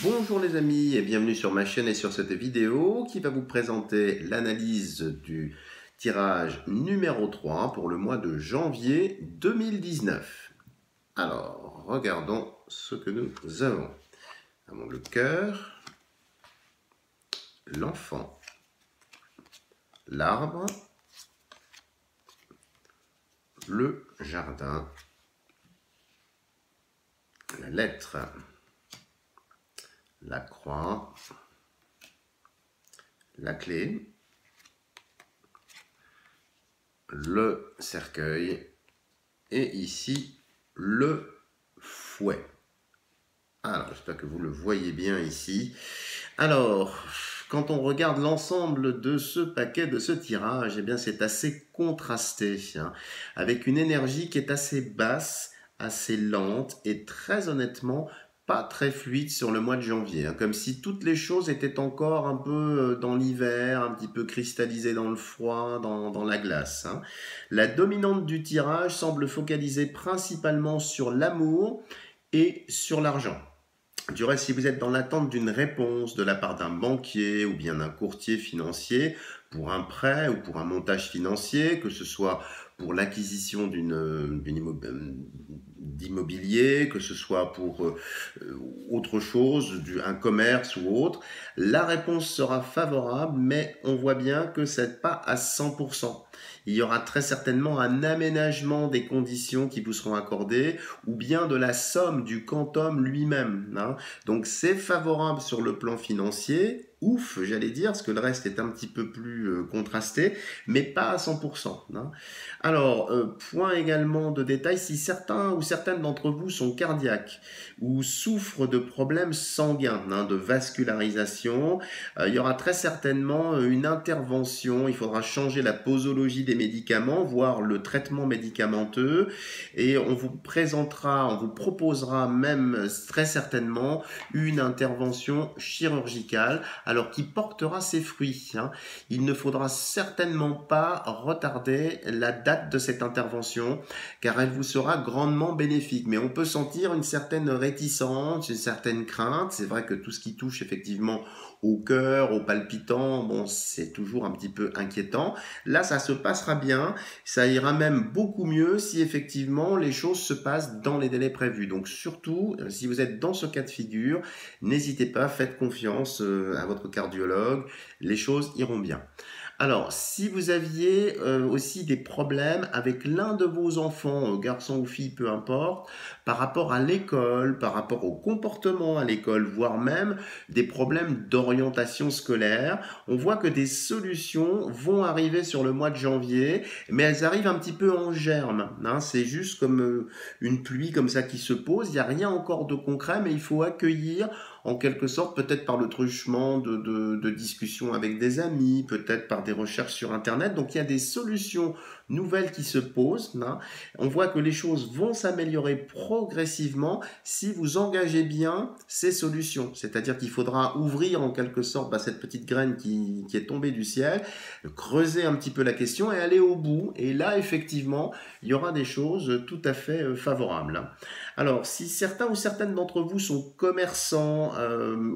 Bonjour les amis et bienvenue sur ma chaîne et sur cette vidéo qui va vous présenter l'analyse du tirage numéro 3 pour le mois de janvier 2019. Alors, regardons ce que nous avons. Nous avons le cœur, l'enfant, l'arbre, le jardin, la lettre, la croix, la clé, le cercueil et ici le fouet. Alors, j'espère que vous le voyez bien ici. Alors, quand on regarde l'ensemble de ce paquet, de ce tirage, eh bien c'est assez contrasté, hein, avec une énergie qui est assez basse, assez lente et très honnêtement pas très fluide sur le mois de janvier, hein, comme si toutes les choses étaient encore un peu dans l'hiver, un petit peu cristallisées dans le froid, dans la glace, hein. La dominante du tirage semble focaliser principalement sur l'amour et sur l'argent. Du reste, si vous êtes dans l'attente d'une réponse de la part d'un banquier ou bien d'un courtier financier pour un prêt ou pour un montage financier, que ce soit pour l'acquisition d'immobilier, que ce soit pour autre chose, un commerce ou autre, la réponse sera favorable, mais on voit bien que ce n'est pas à 100%. Il y aura très certainement un aménagement des conditions qui vous seront accordées ou bien de la somme du quantum lui-même, hein. Donc c'est favorable sur le plan financier, ouf, j'allais dire, parce que le reste est un petit peu plus contrasté, mais pas à 100%, hein. Alors, point également de détail, si certains ou certaines d'entre vous sont cardiaques ou souffrent de problèmes sanguins, hein, de vascularisation, il y aura très certainement une intervention, il faudra changer la posologie des médicaments, voire le traitement médicamenteux, et on vous proposera même très certainement une intervention chirurgicale, alors qui portera ses fruits, hein. Il ne faudra certainement pas retarder la date de cette intervention, car elle vous sera grandement bénéfique. Mais on peut sentir une certaine réticence, une certaine crainte. C'est vrai que tout ce qui touche effectivement au cœur, au palpitant, bon, c'est toujours un petit peu inquiétant. Là, ça se passera bien. Ça ira même beaucoup mieux si effectivement les choses se passent dans les délais prévus. Donc surtout, si vous êtes dans ce cas de figure, n'hésitez pas, faites confiance à votre cardiologue. Les choses iront bien. Alors, si vous aviez aussi des problèmes avec l'un de vos enfants, garçon ou fille, peu importe, par rapport à l'école, par rapport au comportement à l'école, voire même des problèmes d'orientation scolaire, on voit que des solutions vont arriver sur le mois de janvier, mais elles arrivent un petit peu en germe, hein. C'est juste comme une pluie comme ça qui se pose, il n'y a rien encore de concret, mais il faut accueillir en quelque sorte, peut-être par le truchement de discussions avec des amis, peut-être par des recherches sur Internet. Donc il y a des solutions nouvelles qui se posent, hein. On voit que les choses vont s'améliorer progressivement si vous engagez bien ces solutions. C'est-à-dire qu'il faudra ouvrir en quelque sorte cette petite graine qui est tombée du ciel, creuser un petit peu la question et aller au bout. Et là, effectivement, il y aura des choses tout à fait favorables. Alors, si certains ou certaines d'entre vous sont commerçants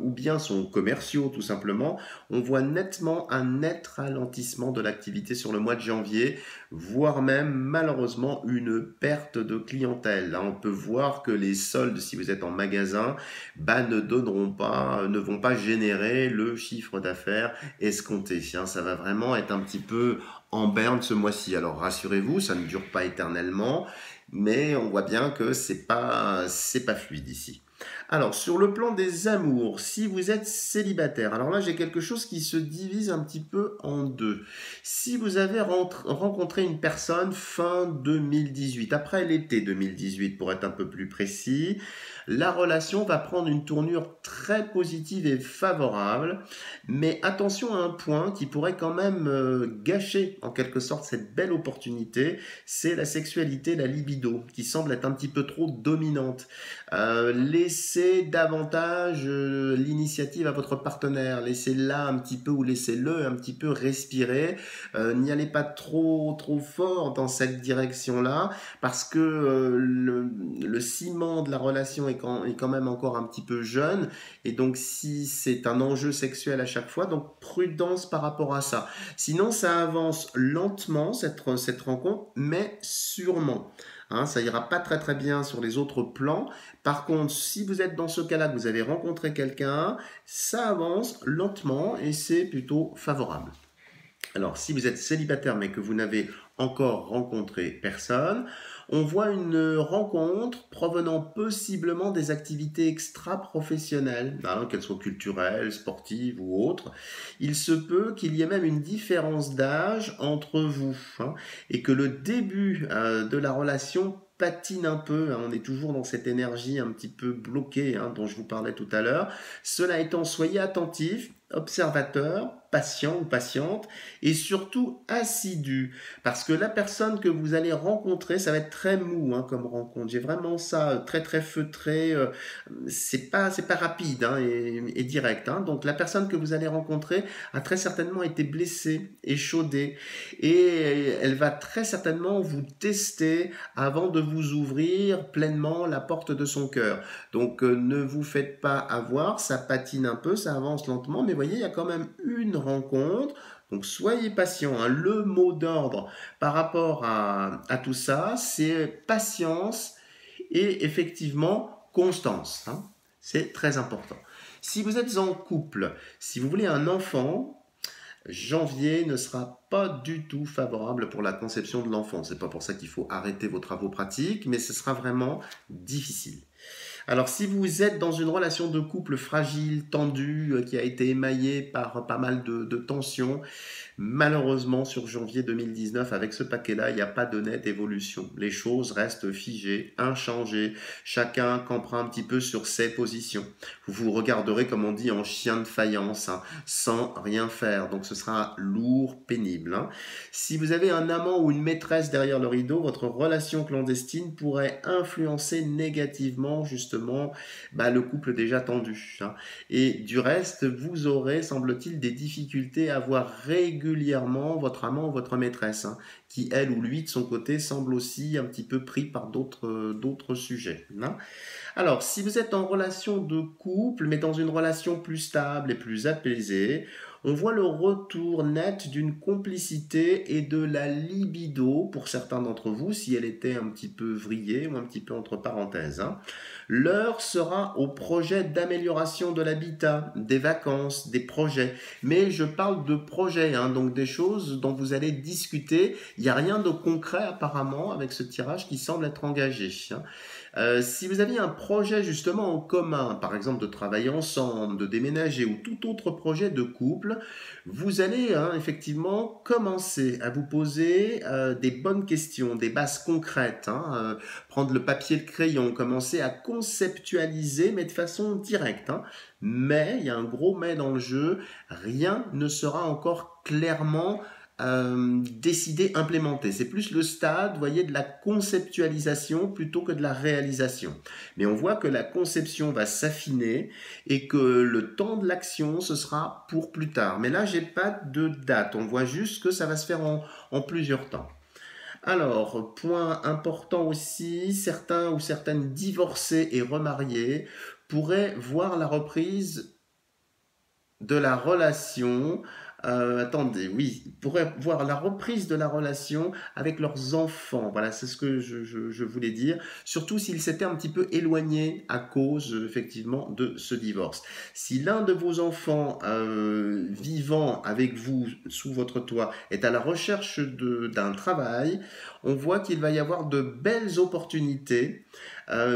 ou bien sont commerciaux tout simplement, on voit nettement un net ralentissement de l'activité sur le mois de janvier, voire même malheureusement une perte de clientèle. Là, on peut voir que les soldes, si vous êtes en magasin, ne vont pas générer le chiffre d'affaires escompté, hein. Ça va vraiment être un petit peu en berne ce mois-ci. Alors rassurez-vous, ça ne dure pas éternellement, mais on voit bien que c'est pas fluide ici. Alors, sur le plan des amours, si vous êtes célibataire, alors là, j'ai quelque chose qui se divise un petit peu en deux. Si vous avez rencontré une personne fin 2018, après l'été 2018 pour être un peu plus précis, la relation va prendre une tournure très positive et favorable, mais attention à un point qui pourrait quand même gâcher en quelque sorte cette belle opportunité, c'est la sexualité, la libido, qui semble être un petit peu trop dominante. Laissez davantage l'initiative à votre partenaire, laissez-la un petit peu ou laissez-le un petit peu respirer, n'y allez pas trop fort dans cette direction-là, parce que le ciment de la relation est est quand même encore un petit peu jeune, et donc si c'est un enjeu sexuel à chaque fois, donc prudence par rapport à ça. Sinon, ça avance lentement, cette rencontre, mais sûrement. Hein, ça ira pas très très bien sur les autres plans. Par contre, si vous êtes dans ce cas-là, que vous avez rencontré quelqu'un, ça avance lentement et c'est plutôt favorable. Alors, si vous êtes célibataire mais que vous n'avez encore rencontré personne, on voit une rencontre provenant possiblement des activités extra-professionnelles, hein, qu'elles soient culturelles, sportives ou autres. Il se peut qu'il y ait même une différence d'âge entre vous, hein, et que le début de la relation patine un peu, hein, on est toujours dans cette énergie un petit peu bloquée, hein, dont je vous parlais tout à l'heure. Cela étant, soyez attentifs, observateur, patient ou patiente, et surtout assidu, parce que la personne que vous allez rencontrer, ça va être très mou, hein, comme rencontre. J'ai vraiment ça très très feutré, c'est pas rapide, hein, et direct, hein. Donc la personne que vous allez rencontrer a très certainement été blessée, échaudée, et elle va très certainement vous tester avant de vous ouvrir pleinement la porte de son cœur. Donc ne vous faites pas avoir, ça patine un peu, ça avance lentement, mais voyez, il y a quand même une rencontre. Donc soyez patient, hein. Le mot d'ordre par rapport à tout ça, c'est patience et effectivement constance, hein. C'est très important. Si vous êtes en couple, si vous voulez un enfant, janvier ne sera pas du tout favorable pour la conception de l'enfant. C'est pas pour ça qu'il faut arrêter vos travaux pratiques, mais ce sera vraiment difficile. Alors, si vous êtes dans une relation de couple fragile, tendue, qui a été émaillée par pas mal de tensions, malheureusement, sur janvier 2019, avec ce paquet-là, il n'y a pas de nette évolution. Les choses restent figées, inchangées. Chacun campera un petit peu sur ses positions. Vous vous regarderez, comme on dit, en chien de faïence, hein, sans rien faire. Donc, ce sera lourd, pénible, hein. Si vous avez un amant ou une maîtresse derrière le rideau, votre relation clandestine pourrait influencer négativement, justement, le couple déjà tendu, hein. Et du reste, vous aurez, semble-t-il, des difficultés à voir régulièrement votre amant ou votre maîtresse, hein, qui, elle ou lui, de son côté, semble aussi un petit peu pris par d'autres sujets, hein. Alors, si vous êtes en relation de couple, mais dans une relation plus stable et plus apaisée, on voit le retour net d'une complicité et de la libido pour certains d'entre vous, si elle était un petit peu vrillée ou un petit peu entre parenthèses, hein. L'heure sera au projet d'amélioration de l'habitat, des vacances, des projets. Mais je parle de projets, hein, donc des choses dont vous allez discuter. Il n'y a rien de concret apparemment avec ce tirage qui semble être engagé, hein. Si vous aviez un projet justement en commun, par exemple de travailler ensemble, de déménager ou tout autre projet de couple, vous allez, hein, effectivement commencer à vous poser des bonnes questions, des bases concrètes, hein, prendre le papier et le crayon, commencer à conceptualiser, mais de façon directe, hein. Mais, il y a un gros mais dans le jeu, rien ne sera encore clairement décidé, implémenté. C'est plus le stade, vous voyez, de la conceptualisation plutôt que de la réalisation. Mais on voit que la conception va s'affiner et que le temps de l'action, ce sera pour plus tard. Mais là, j'ai pas de date. On voit juste que ça va se faire en plusieurs temps. Alors, point important aussi, certains ou certaines divorcés et remariés pourraient voir la reprise de la relation. Attendez, oui, ils pourraient voir la reprise de la relation avec leurs enfants. Voilà, c'est ce que je voulais dire. Surtout s'ils s'étaient un petit peu éloignés à cause, effectivement, de ce divorce. Si l'un de vos enfants vivant avec vous sous votre toit est à la recherche d'un travail, on voit qu'il va y avoir de belles opportunités.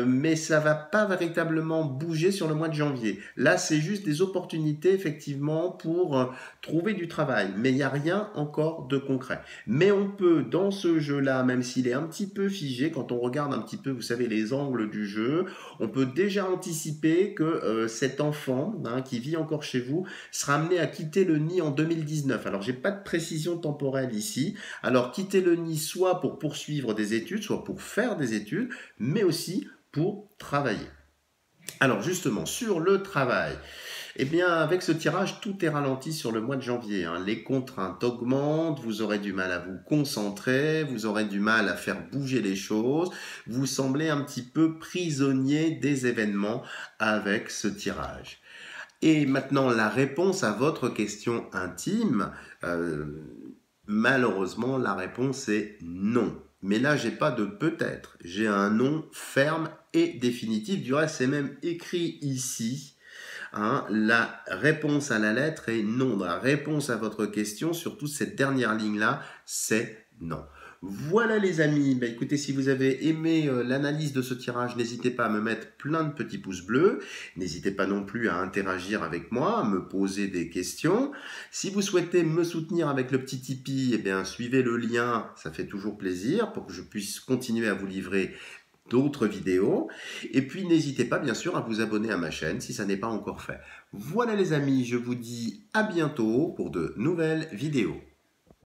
Mais ça va pas véritablement bouger sur le mois de janvier. Là, c'est juste des opportunités, effectivement, pour trouver du travail. Mais il n'y a rien encore de concret. Mais on peut, dans ce jeu-là, même s'il est un petit peu figé, quand on regarde un petit peu, vous savez, les angles du jeu, on peut déjà anticiper que cet enfant, hein, qui vit encore chez vous, sera amené à quitter le nid en 2019. Alors, j'ai pas de précision temporelle ici. Alors, quitter le nid soit pour poursuivre des études, soit pour faire des études, mais aussi pour travailler. Alors justement, sur le travail, Eh bien, avec ce tirage, tout est ralenti sur le mois de janvier, hein. Les contraintes augmentent, vous aurez du mal à vous concentrer, vous aurez du mal à faire bouger les choses, vous semblez un petit peu prisonnier des événements avec ce tirage. Et maintenant, la réponse à votre question intime, euh, malheureusement, la réponse est non. Mais là, j'ai pas de peut-être, j'ai un non ferme et définitif. Du reste, c'est même écrit ici. Hein, la réponse à la lettre est non. La réponse à votre question, surtout cette dernière ligne-là, c'est non. Voilà les amis, bah, écoutez, si vous avez aimé l'analyse de ce tirage, n'hésitez pas à me mettre plein de petits pouces bleus. N'hésitez pas non plus à interagir avec moi, à me poser des questions. Si vous souhaitez me soutenir avec le petit Tipeee, eh bien, suivez le lien, ça fait toujours plaisir pour que je puisse continuer à vous livrer d'autres vidéos. Et puis n'hésitez pas bien sûr à vous abonner à ma chaîne si ça n'est pas encore fait. Voilà les amis, je vous dis à bientôt pour de nouvelles vidéos.